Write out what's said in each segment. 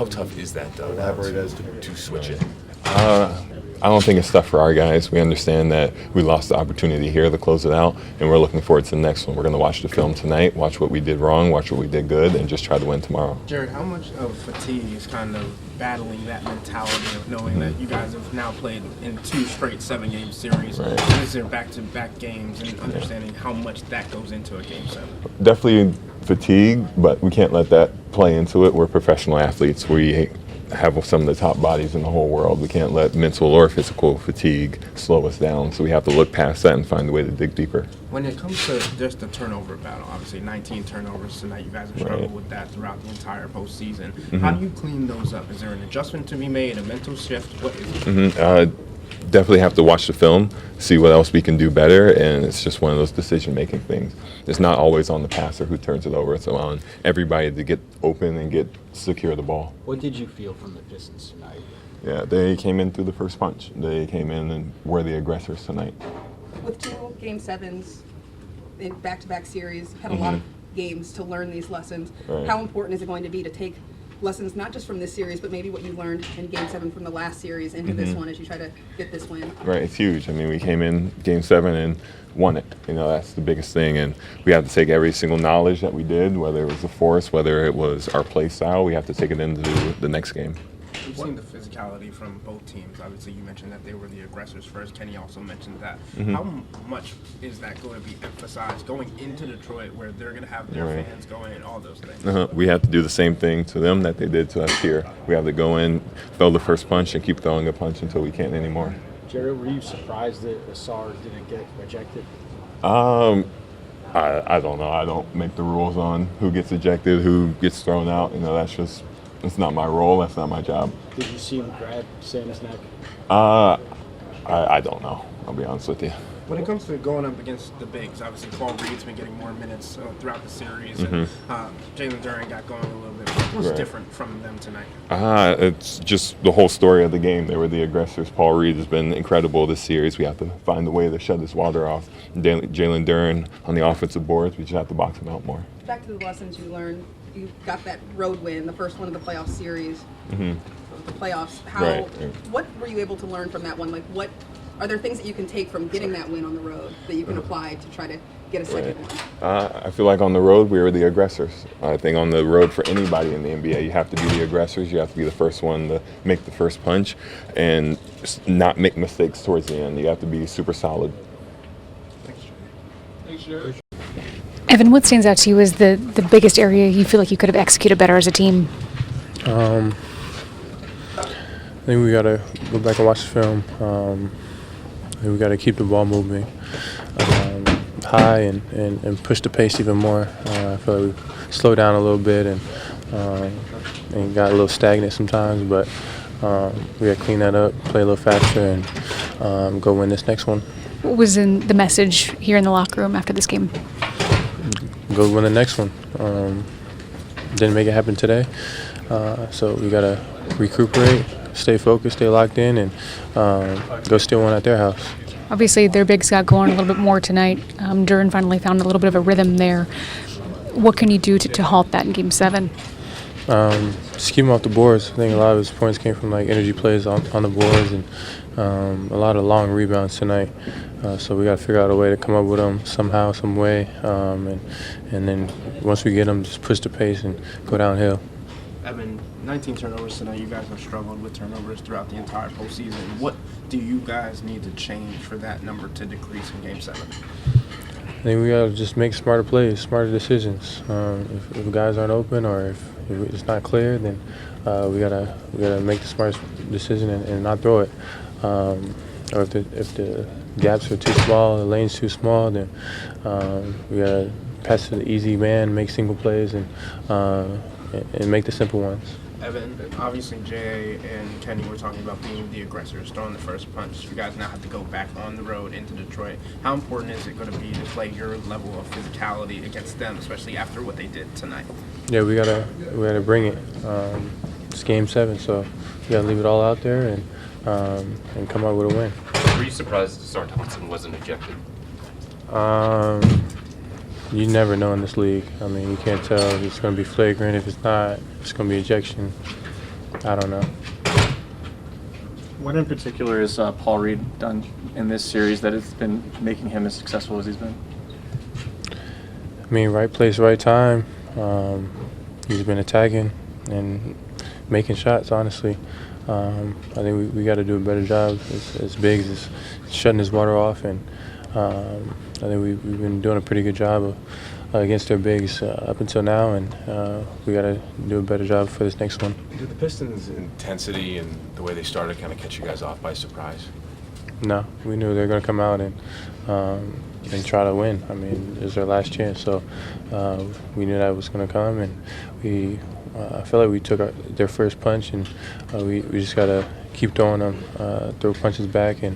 How tough is that, though, to switch it? I don't think it's tough for our guys. We understand that we lost the opportunity here to close it out, and we're looking forward to the next one. We're going to watch the film tonight, watch what we did wrong, watch what we did good, and just try to win tomorrow. Jarrett, how much of fatigue is kind of battling that mentality of knowing that you guys have now played in 2 straight 7-game series? Right. Is there back-to-back games and understanding how much that goes into a Game 7? Definitely fatigue, but we can't let that play into it. We're professional athletes. We have some of the top bodies in the whole world. We can't let mental or physical fatigue slow us down, so we have to look past that and find a way to dig deeper. When it comes to just the turnover battle, obviously 19 turnovers tonight, you guys have struggled with that throughout the entire postseason. How do you clean those up? Is there an adjustment to be made, a mental shift? What is it? Definitely have to watch the film, see what else we can do better, and it's just one of those decision-making things. It's not always on the passer who turns it over. It's on everybody to get open and secure the ball. What did you feel from the Pistons tonight? Yeah, they came in through the first punch. They came in and were the aggressors tonight. With 2 Game 7s in back-to-back series, had a lot of games to learn these lessons. Right. How important is it going to be to take lessons not just from this series, but maybe what you learned in Game 7 from the last series into this one as you try to get this win? Right, it's huge. I mean, we came in Game 7 and won it. You know, that's the biggest thing. And we have to take every single knowledge that we did, whether it was the force, whether it was our play style, we have to take it into the next game. We've seen the physicality from both teams. Obviously, you mentioned that they were the aggressors first. Kenny also mentioned that. How much is that going to be emphasized going into Detroit, where they're going to have their fans going and all those things? We have to do the same thing to them that they did to us here. We have to go in, throw the first punch, and keep throwing a punch until we can't anymore. Jarrett, were you surprised that Asar didn't get ejected? I don't know. I don't make the rules on who gets ejected, who gets thrown out. You know, it's not my role. That's not my job. Did you see him grab Sam's neck? I don't know. I'll be honest with you. When it comes to going up against the bigs, obviously Paul Reed's been getting more minutes throughout the series, and Jalen Duren got going a little bit. What's different from them tonight? It's just the whole story of the game. They were the aggressors. Paul Reed has been incredible this series. We have to find a way to shut this water off. Jalen Duren on the offensive boards, we just have to box him out more. Back to the lessons you learned. You got that road win, the first one of the playoff series. The playoffs. What were you able to learn from that one? Like, what are there things that you can take from getting that win on the road that you can apply to try to get a second one? I feel like on the road we were the aggressors. I think on the road for anybody in the NBA, you have to be the aggressors. You have to be the first one to make the first punch and not make mistakes towards the end. You have to be super solid. Thanks, Jared. Evan, what stands out to you as the biggest area you feel like you could have executed better as a team? I think we got to go back and watch the film. I think we got to keep the ball moving high and push the pace even more. I feel like we slowed down a little bit and got a little stagnant sometimes, but we got to clean that up, play a little faster, and go win this next one. What was in the message here in the locker room after this game? Go win the next one. Didn't make it happen today, so we got to recuperate, stay focused, stay locked in, and go steal one at their house. Obviously, their bigs got going a little bit more tonight. Duren finally found a little bit of a rhythm there. What can you do to halt that in Game 7? Just keep him off the boards. I think a lot of his points came from energy plays on the boards and a lot of long rebounds tonight. So we got to figure out a way to come up with them somehow, some way, and then once we get them, just push the pace and go downhill. Evan, 19 turnovers tonight. You guys have struggled with turnovers throughout the entire postseason. What do you guys need to change for that number to decrease in Game 7? I think we got to just make smarter plays, smarter decisions. If guys aren't open or if it's not clear, then we gotta make the smart decision and not throw it. Or if the gaps are too small, the lane's too small, then we gotta pass to the easy man, make single plays, and make the simple ones. Evan, obviously Jay and Kenny were talking about being the aggressors, throwing the first punch. You guys now have to go back on the road into Detroit. How important is it going to be to play your level of physicality against them, especially after what they did tonight? Yeah, we gotta bring it. It's Game 7, so we gotta leave it all out there and come out with a win. Were you surprised Asar Thompson wasn't ejected? You never know in this league. I mean, you can't tell if it's going to be flagrant. If it's not, it's going to be ejection. I don't know. What in particular has Paul Reed done in this series that has been making him as successful as he's been? I mean, right place, right time. He's been attacking and making shots, honestly. I think we got to do a better job as bigs, as shutting his water off. And I think we've been doing a pretty good job against their bigs up until now. And we got to do a better job for this next one. Did the Pistons' intensity and the way they started kind of catch you guys off by surprise? No, we knew they were going to come out and try to win. I mean, it was their last chance, so we knew that was going to come, and I feel like we took their first punch, and we just got to keep throwing them, throw punches back, and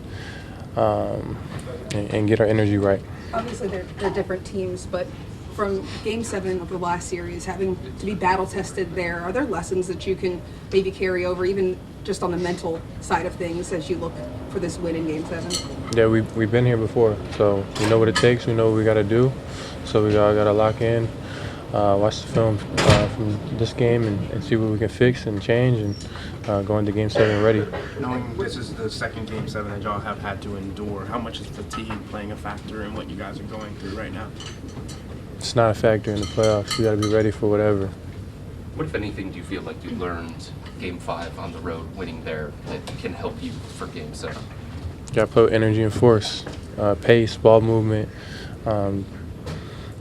get our energy right. Obviously, they're different teams, but from Game 7 of the last series, having to be battle tested there, are there lessons that you can maybe carry over, even just on the mental side of things, as you look for this win in Game 7? Yeah, we've been here before, so we know what it takes. We know what we got to do. So we all got to lock in, watch the film from this game, and see what we can fix and change, and go into Game 7 ready. Knowing this is the second Game 7 that y'all have had to endure, how much is fatigue playing a factor in what you guys are going through right now? It's not a factor in the playoffs. We got to be ready for whatever. What, if anything, do you feel like you learned Game 5 on the road, winning there, that can help you for Game 7? Got to put energy and force, pace, ball movement,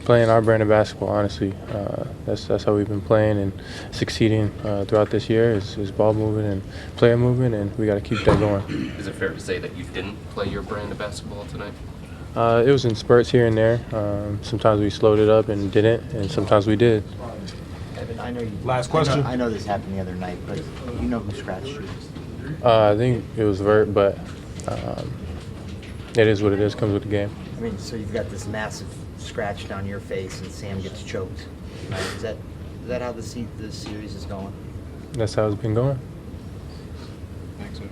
playing our brand of basketball, honestly. That's how we've been playing and succeeding throughout this year is ball movement and player movement, and we got to keep that going. Is it fair to say that you didn't play your brand of basketball tonight? It was in spurts here and there. Sometimes we slowed it up and didn't, and sometimes we did. Evan, I know you. Last question. I know this happened the other night, but you know who scratched you? I think it was Vert, but it is what it is. Comes with the game. I mean, so you've got this massive scratch down your face, and Sam gets choked. Right? Is that how the series is going? That's how it's been going. Thanks, man.